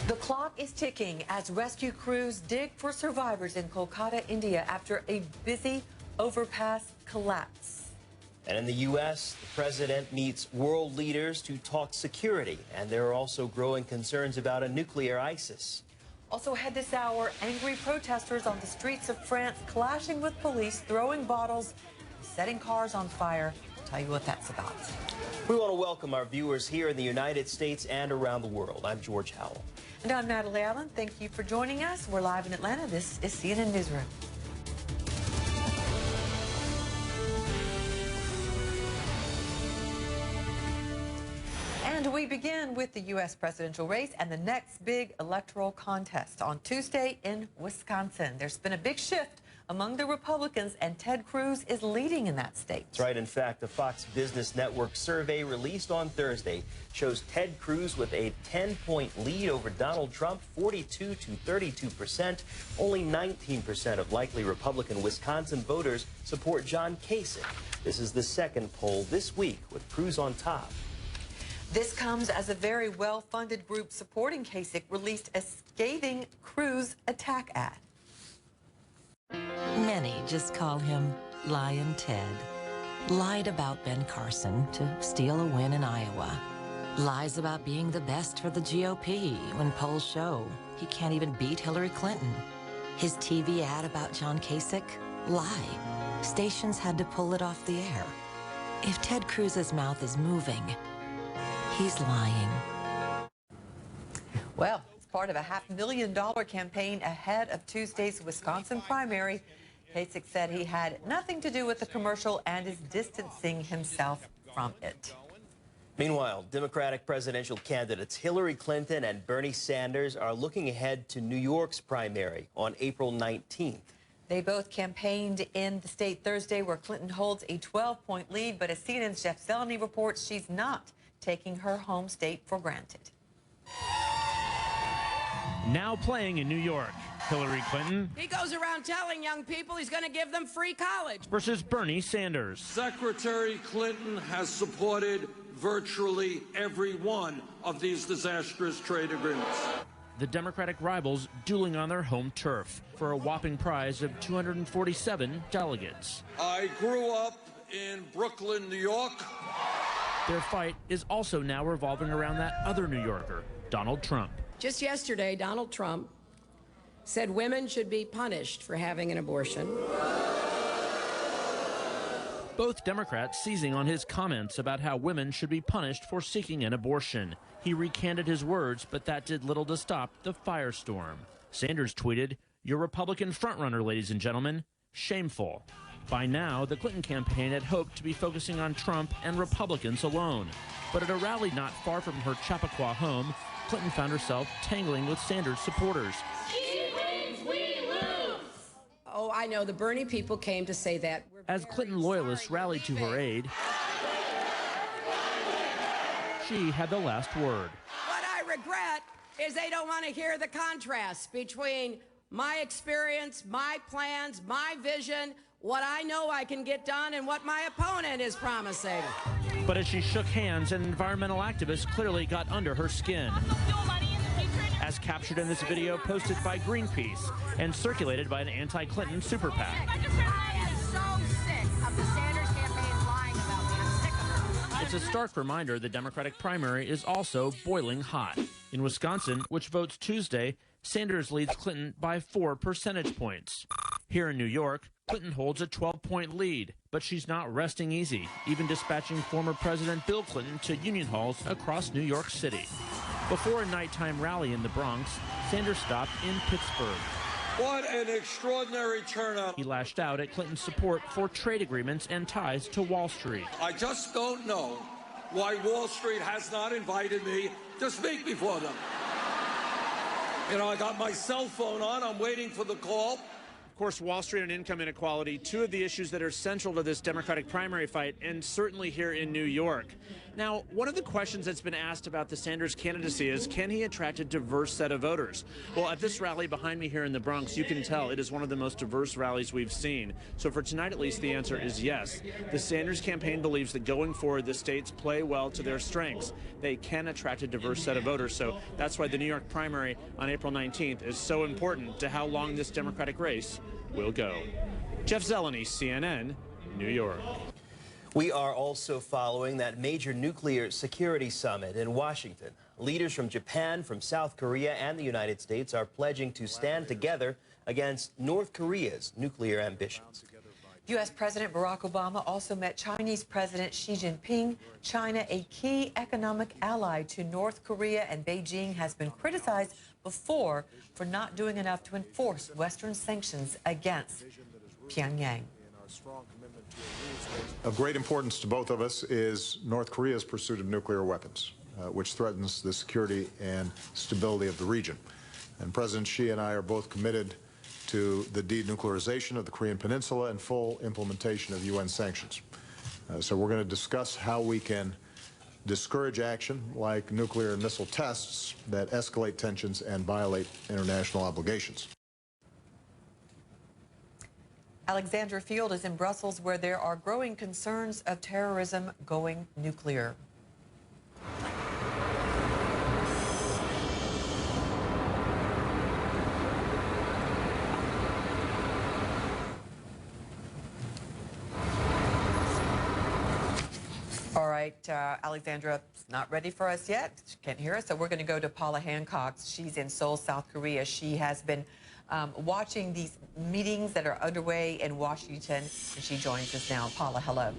The clock is ticking as rescue crews dig for survivors in Kolkata, India after a busy overpass collapse. And in the U.S., the president meets world leaders to talk security, and there are also growing concerns about a nuclear ISIS. Also ahead this hour, angry protesters on the streets of France clashing with police, throwing bottles, setting cars on fire. I'll tell you what that's about. We want to welcome our viewers here in the United States and around the world. I'm George Howell. And I'm Natalie Allen. Thank you for joining us. We're live in Atlanta. This is CNN Newsroom. And we begin with the U.S. presidential race and the next big electoral contest on Tuesday in Wisconsin. There's been a big shift among the Republicans, and Ted Cruz is leading in that state. That's right. In fact, the Fox Business Network survey released on Thursday shows Ted Cruz with a 10-point lead over Donald Trump, 42 to 32%. Only 19% of likely Republican Wisconsin voters support John Kasich. This is the second poll this week with Cruz on top. This comes as a very well-funded group supporting Kasich released a scathing Cruz attack ad. Many just call him Lyin' Ted. Lied about Ben Carson to steal a win in Iowa. Lies about being the best for the GOP when polls show he can't even beat Hillary Clinton. His TV ad about John Kasich? Lie. Stations had to pull it off the air. If Ted Cruz's mouth is moving, he's lying. Well, it's part of a $500,000 campaign ahead of Tuesday's Wisconsin primary. Kasich said he had nothing to do with the commercial and is distancing himself from it. Meanwhile, Democratic presidential candidates Hillary Clinton and Bernie Sanders are looking ahead to New York's primary on April 19th. They both campaigned in the state Thursday, where Clinton holds a 12-point lead, but as CNN's Jeff Zeleny reports, she's not taking her home state for granted. Now playing in New York, Hillary Clinton. He goes around telling young people he's going to give them free college. Versus Bernie Sanders. Secretary Clinton has supported virtually every one of these disastrous trade agreements. The Democratic rivals dueling on their home turf for a whopping prize of 247 delegates. I grew up in Brooklyn, New York. Their fight is also now revolving around that other New Yorker, Donald Trump. Just yesterday, Donald Trump said women should be punished for having an abortion. Both Democrats seizing on his comments about how women should be punished for seeking an abortion. He recanted his words, but that did little to stop the firestorm. Sanders tweeted, "Your Republican frontrunner, ladies and gentlemen, shameful." By now, the Clinton campaign had hoped to be focusing on Trump and Republicans alone. But at a rally not far from her Chappaqua home, Clinton found herself tangling with Sanders supporters. She wins, we lose. Oh, I know. The Bernie people came to say that. As Clinton loyalists rallied to her aid, she had the last word. What I regret is they don't want to hear the contrast between my experience, my plans, my vision, what I know I can get done, and what my opponent is promising. But as she shook hands, an environmental activist clearly got under her skin. As captured in this video posted by Greenpeace and circulated by an anti-Clinton super PAC. I am so sick of the Sanders campaign lying about me. I'm sick of her. It's a stark reminder the Democratic primary is also boiling hot. In Wisconsin, which votes Tuesday, Sanders leads Clinton by 4 percentage points. Here in New York, Clinton holds a 12-point lead, but she's not resting easy, even dispatching former President Bill Clinton to union halls across New York City. Before a nighttime rally in the Bronx, Sanders stopped in Pittsburgh. What an extraordinary turnout. He lashed out at Clinton's support for trade agreements and ties to Wall Street. I just don't know why Wall Street has not invited me to speak before them. You know, I got my cell phone on. I'm waiting for the call. Of course, Wall Street and income inequality, two of the issues that are central to this Democratic primary fight, and certainly here in New York. Now, one of the questions that's been asked about the Sanders candidacy is, can he attract a diverse set of voters? Well, at this rally behind me here in the Bronx, you can tell it is one of the most diverse rallies we've seen. So for tonight, at least, the answer is yes. The Sanders campaign believes that going forward, the states play well to their strengths. They can attract a diverse set of voters. So that's why the New York primary on April 19th is so important to how long this Democratic race will go. Jeff Zeleny, CNN, New York. We are also following that major nuclear security summit in Washington. Leaders from Japan, from South Korea, and the United States are pledging to stand together against North Korea's nuclear ambitions. U.S. President Barack Obama also met Chinese President Xi Jinping. China, a key economic ally to North Korea, and Beijing has been criticized before for not doing enough to enforce Western sanctions against Pyongyang. Of great importance to both of us is North Korea's pursuit of nuclear weapons, which threatens the security and stability of the region. And President Xi and I are both committed to the denuclearization of the Korean Peninsula and full implementation of UN sanctions. So we're going to discuss how we can discourage action like nuclear and missile tests that escalate tensions and violate international obligations. Alexandra Field is in Brussels, where there are growing concerns of terrorism going nuclear. All right, Alexandra is not ready for us yet. She can't hear us, so we're going to go to Paula Hancock. She's in Seoul, South Korea. She has been watching these meetings that are underway in Washington, and she joins us now. Paula, hello.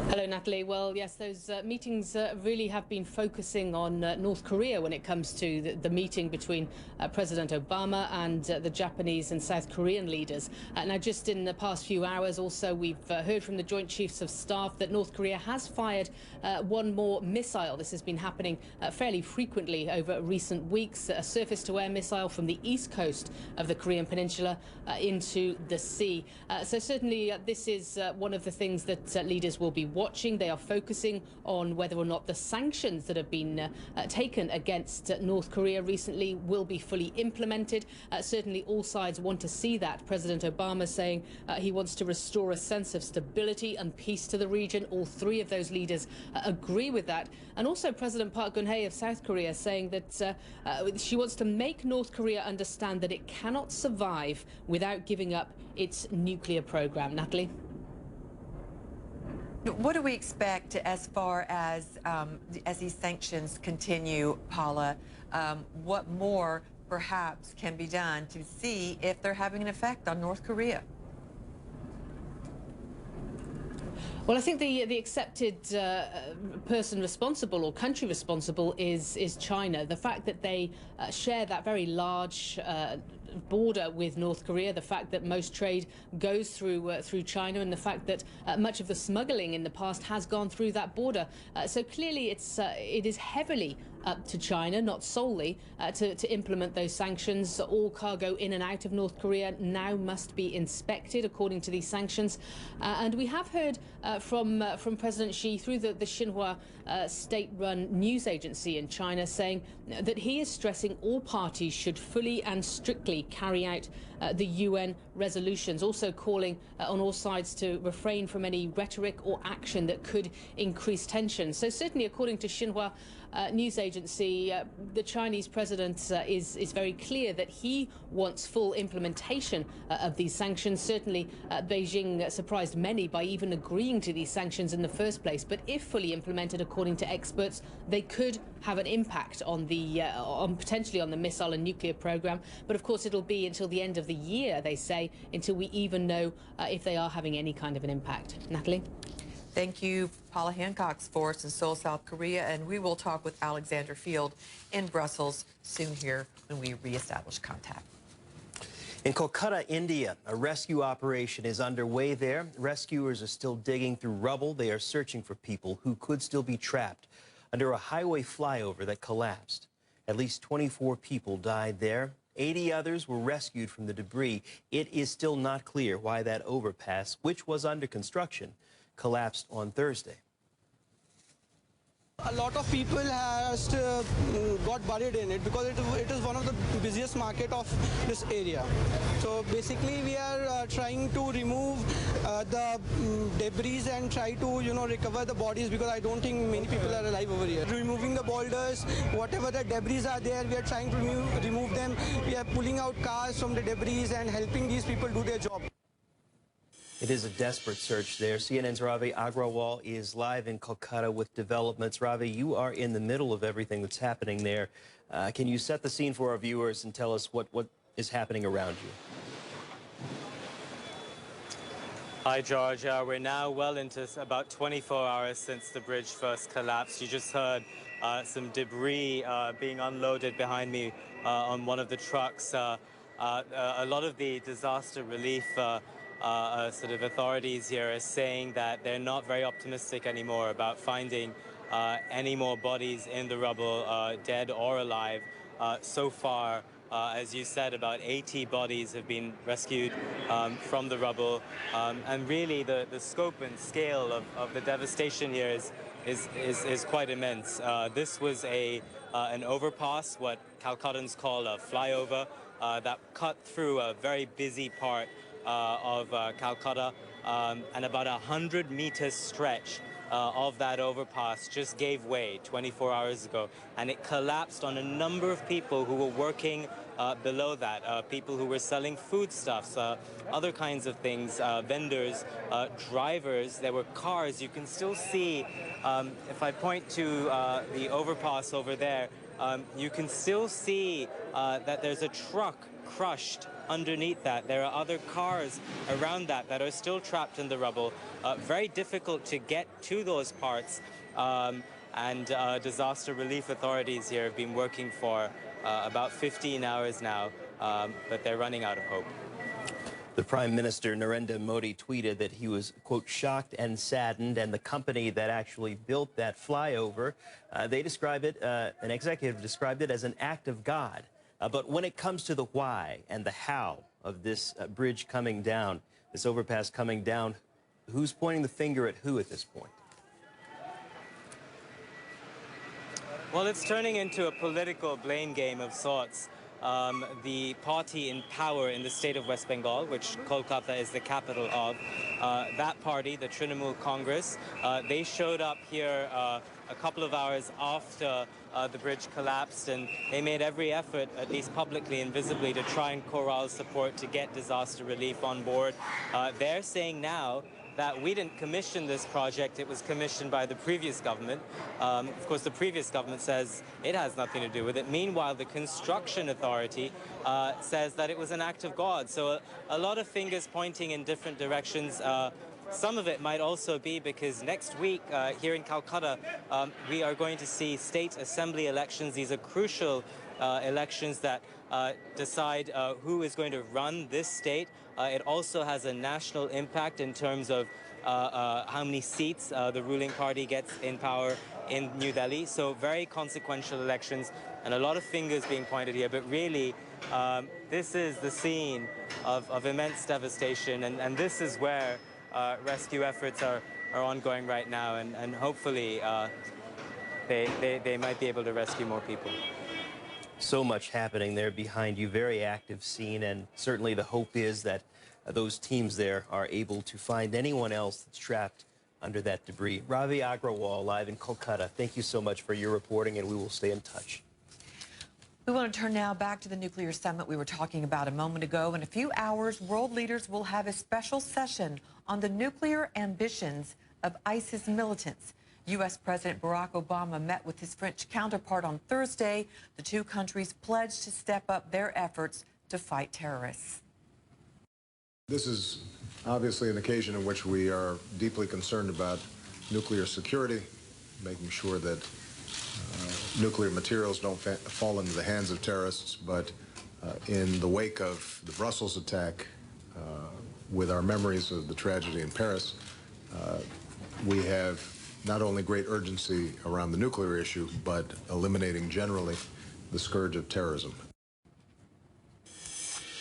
Hello, Natalie. Well, yes, those meetings really have been focusing on North Korea when it comes to the meeting between President Obama and the Japanese and South Korean leaders. Now, just in the past few hours also, we've heard from the Joint Chiefs of Staff that North Korea has fired one more missile. This has been happening fairly frequently over recent weeks, a surface-to-air missile from the east coast of the Korean Peninsula into the sea. So certainly this is one of the things that leaders will be watching. They are focusing on whether or not the sanctions that have been taken against North Korea recently will be fully implemented. Certainly all sides want to see that. President Obama saying he wants to restore a sense of stability and peace to the region. All three of those leaders agree with that. And also President Park Geun-hye of South Korea saying that she wants to make North Korea understand that it cannot survive without giving up its nuclear program. Natalie? What do we expect as far as these sanctions continue, Paula? What more perhaps can be done to see if they're having an effect on North Korea? Well, I think the accepted person responsible or country responsible is China. The fact that they share that very large border with North Korea, the fact that most trade goes through China, and the fact that much of the smuggling in the past has gone through that border. So clearly it is heavily up to China, not solely, to implement those sanctions. All cargo in and out of North Korea now must be inspected according to these sanctions. And we have heard from President Xi through the Xinhua state-run news agency in China saying that he is stressing all parties should fully and strictly carry out the UN resolutions, also calling on all sides to refrain from any rhetoric or action that could increase tension. So certainly, according to Xinhua news agency, the Chinese president is very clear that he wants full implementation of these sanctions. Certainly, Beijing surprised many by even agreeing to these sanctions in the first place. But if fully implemented, according to experts, they could have an impact on the potentially on the missile and nuclear program. But of course, it'll be until the end of the year, they say, until we even know if they are having any kind of an impact. Natalie? Thank you, Paula Hancock, for us in Seoul, South Korea, and we will talk with Alexander Field in Brussels soon here when we reestablish contact. In Kolkata, India, a rescue operation is underway there. Rescuers are still digging through rubble. They are searching for people who could still be trapped under a highway flyover that collapsed. At least 24 people died there. 80 others were rescued from the debris. It is still not clear why that overpass, which was under construction, collapsed on Thursday. A lot of people got buried in it because it is one of the busiest market of this area. So basically we are trying to remove the debris and try to recover the bodies, because I don't think many people are alive over here. Removing the boulders, whatever the debris are there, we are trying to remove them. We are pulling out cars from the debris and helping these people do their job. It is a desperate search there. CNN's Ravi Agrawal is live in Kolkata with developments. Ravi, you are in the middle of everything that's happening there. Can you set the scene for our viewers and tell us what is happening around you? Hi, George. We're now well into about 24 hours since the bridge first collapsed. You just heard some debris being unloaded behind me on one of the trucks. A lot of the disaster relief sort of authorities here are saying that they're not very optimistic anymore about finding any more bodies in the rubble, dead or alive. So far, as you said, about 80 bodies have been rescued from the rubble. And really, the scope and scale of the devastation here is quite immense. This was an overpass, what Calcuttans call a flyover, that cut through a very busy part of Calcutta, and about 100-meter stretch of that overpass just gave way 24 hours ago, and it collapsed on a number of people who were working below that, people who were selling foodstuffs, other kinds of things, vendors, drivers. There were cars. You can still see, if I point to the overpass over there, you can still see that there's a truck crushed underneath that. There are other cars around that are still trapped in the rubble. Very difficult to get to those parts. And disaster relief authorities here have been working for about 15 hours now, but they're running out of hope. The Prime Minister, Narendra Modi, tweeted that he was, quote, shocked and saddened, and the company that actually built that flyover, they describe it, an executive described it as an act of God. But when it comes to the why and the how of this bridge coming down, this overpass coming down, who's pointing the finger at who at this point? Well, it's turning into a political blame game of sorts. The party in power in the state of West Bengal, which Kolkata is the capital of, that party, the Trinamool Congress, they showed up here a couple of hours after the bridge collapsed, and they made every effort, at least publicly and visibly, to try and corral support to get disaster relief on board. They're saying now that we didn't commission this project, it was commissioned by the previous government. Of course, the previous government says it has nothing to do with it. Meanwhile, the construction authority says that it was an act of God. So a lot of fingers pointing in different directions. Some of it might also be because next week here in Calcutta, we are going to see state assembly elections. These are crucial elections that decide who is going to run this state. It also has a national impact in terms of how many seats the ruling party gets in power in New Delhi. So very consequential elections and a lot of fingers being pointed here. But really, this is the scene of immense devastation. And this is where rescue efforts are ongoing right now. And hopefully they might be able to rescue more people. So much happening there behind you, very active scene, and certainly the hope is that those teams there are able to find anyone else that's trapped under that debris. Ravi Agrawal, live in Kolkata, thank you so much for your reporting, and we will stay in touch. We want to turn now back to the nuclear summit we were talking about a moment ago. In a few hours, world leaders will have a special session on the nuclear ambitions of ISIS militants. U.S. President Barack Obama met with his French counterpart on Thursday. The two countries pledged to step up their efforts to fight terrorists. This is obviously an occasion in which we are deeply concerned about nuclear security, making sure that nuclear materials don't fall into the hands of terrorists. But in the wake of the Brussels attack, with our memories of the tragedy in Paris, we have not only great urgency around the nuclear issue, but eliminating generally the scourge of terrorism.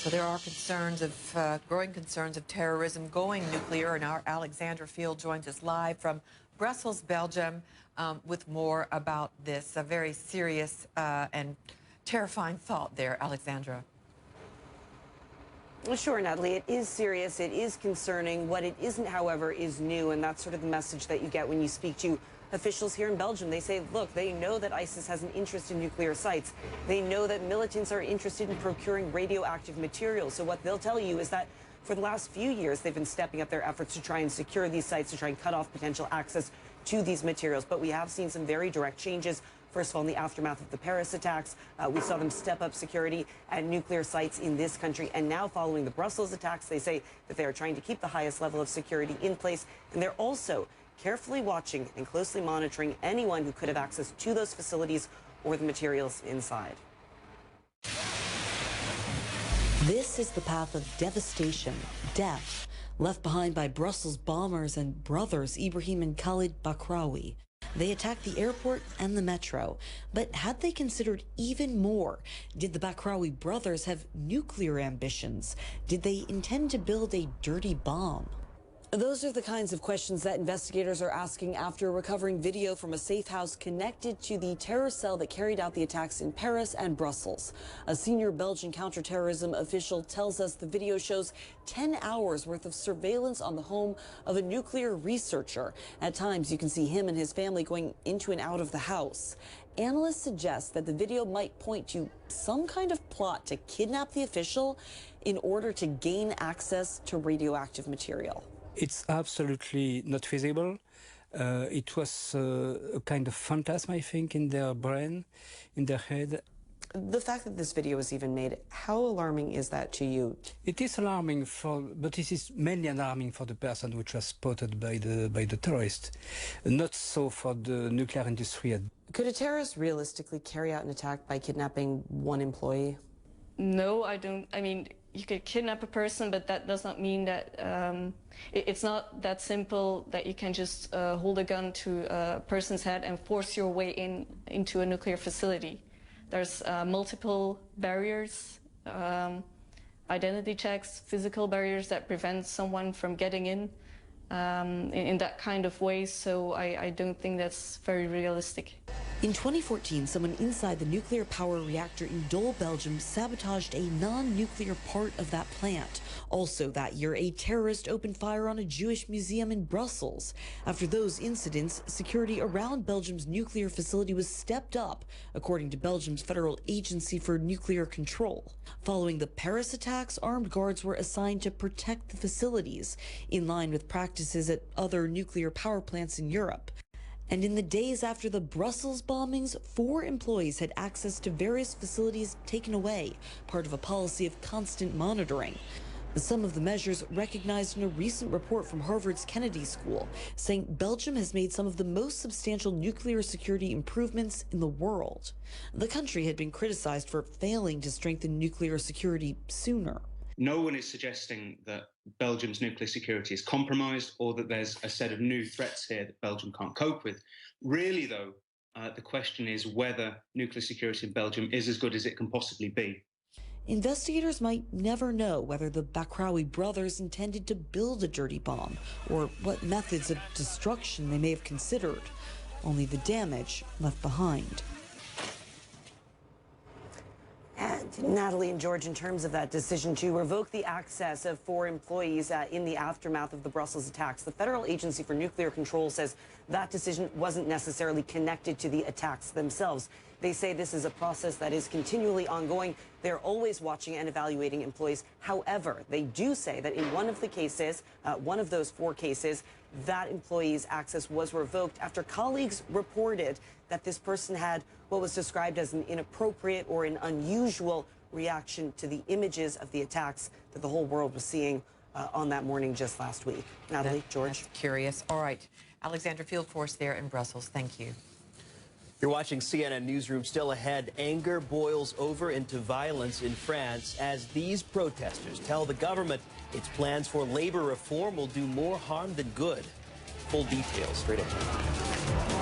So there are concerns of growing concerns of terrorism going nuclear, and our Alexandra Field joins us live from Brussels, Belgium, with more about this. A very serious and terrifying thought there, Alexandra. Well, sure, Natalie, it is serious, it is concerning. What it isn't, however, is new, and that's sort of the message that you get when you speak to officials here in Belgium. They say, look, they know that ISIS has an interest in nuclear sites. They know that militants are interested in procuring radioactive materials. So what they'll tell you is that for the last few years, they've been stepping up their efforts to try and secure these sites, to try and cut off potential access to these materials. But we have seen some very direct changes. First of all, in the aftermath of the Paris attacks, we saw them step up security at nuclear sites in this country. And now, following the Brussels attacks, they say that they are trying to keep the highest level of security in place. And they're also carefully watching and closely monitoring anyone who could have access to those facilities or the materials inside. This is the path of devastation, death, left behind by Brussels bombers and brothers Ibrahim and Khalid Bakraoui. They attacked the airport and the metro. But had they considered even more? Did the Bakraoui brothers have nuclear ambitions? Did they intend to build a dirty bomb? Those are the kinds of questions that investigators are asking after recovering video from a safe house connected to the terror cell that carried out the attacks in Paris and Brussels. A senior Belgian counterterrorism official tells us the video shows 10 hours worth of surveillance on the home of a nuclear researcher. At times, you can see him and his family going into and out of the house. Analysts suggest that the video might point to some kind of plot to kidnap the official in order to gain access to radioactive material. It's absolutely not feasible. It was a kind of phantasm, I think, in their brain, in their head. The fact that this video was even made, how alarming is that to you? It is alarming, but it is mainly alarming for the person which was spotted by the terrorist, not so for the nuclear industry. Could a terrorist realistically carry out an attack by kidnapping one employee? No, I don't. I mean, you could kidnap a person, but that does not mean that it's not that simple that you can just hold a gun to a person's head and force your way into a nuclear facility. There's multiple barriers, identity checks, physical barriers that prevent someone from getting in that kind of way, so I don't think that's very realistic. In 2014, someone inside the nuclear power reactor in Dole, Belgium, sabotaged a non-nuclear part of that plant. Also that year, a terrorist opened fire on a Jewish museum in Brussels. After those incidents, security around Belgium's nuclear facility was stepped up, according to Belgium's Federal Agency for Nuclear Control. Following the Paris attacks, armed guards were assigned to protect the facilities, in line with practices at other nuclear power plants in Europe. And in the days after the Brussels bombings, 4 employees had access to various facilities taken away, part of a policy of constant monitoring. Some of the measures recognized in a recent report from Harvard's Kennedy School, saying Belgium has made some of the most substantial nuclear security improvements in the world. The country had been criticized for failing to strengthen nuclear security sooner. No one is suggesting that Belgium's nuclear security is compromised or that there's a set of new threats here that Belgium can't cope with. Really, though, the question is whether nuclear security in Belgium is as good as it can possibly be. Investigators might never know whether the Bakraoui brothers intended to build a dirty bomb or what methods of destruction they may have considered. Only the damage left behind. And Natalie and George, in terms of that decision to revoke the access of 4 employees in the aftermath of the Brussels attacks, the Federal Agency for Nuclear Control says that decision wasn't necessarily connected to the attacks themselves. They say this is a process that is continually ongoing. They're always watching and evaluating employees. However, they do say that in one of the cases, one of those 4 cases, that employee's access was revoked after colleagues reported that this person had what was described as an inappropriate or an unusual reaction to the images of the attacks that the whole world was seeing on that morning just last week. Natalie, George. That's curious. All right. Alexandra Field Force there in Brussels. Thank you. You're watching CNN Newsroom. Still ahead, anger boils over into violence in France as these protesters tell the government its plans for labor reform will do more harm than good. Full details straight ahead.